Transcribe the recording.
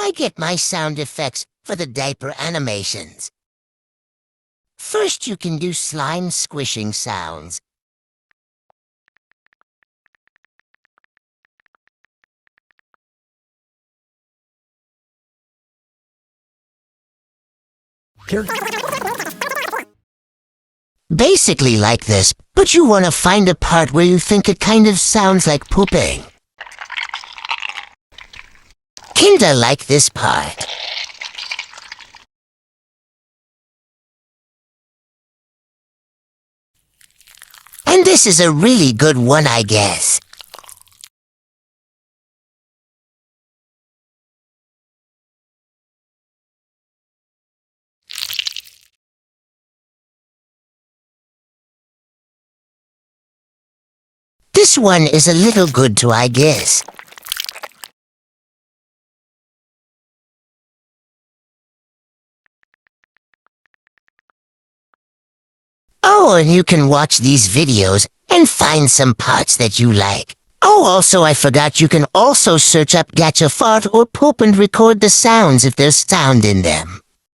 I get my sound effects for the diaper animations. First, you can do slime squishing sounds. Basically like this, but you want to find a part where you think it kind of sounds like pooping. Kinda like this part. And this is a really good one, I guess. This one is a little good too, I guess. Oh, and you can watch these videos and find some parts that you like. Oh, also I forgot you can also search up Gacha Fart or Poop and record the sounds if there's sound in them.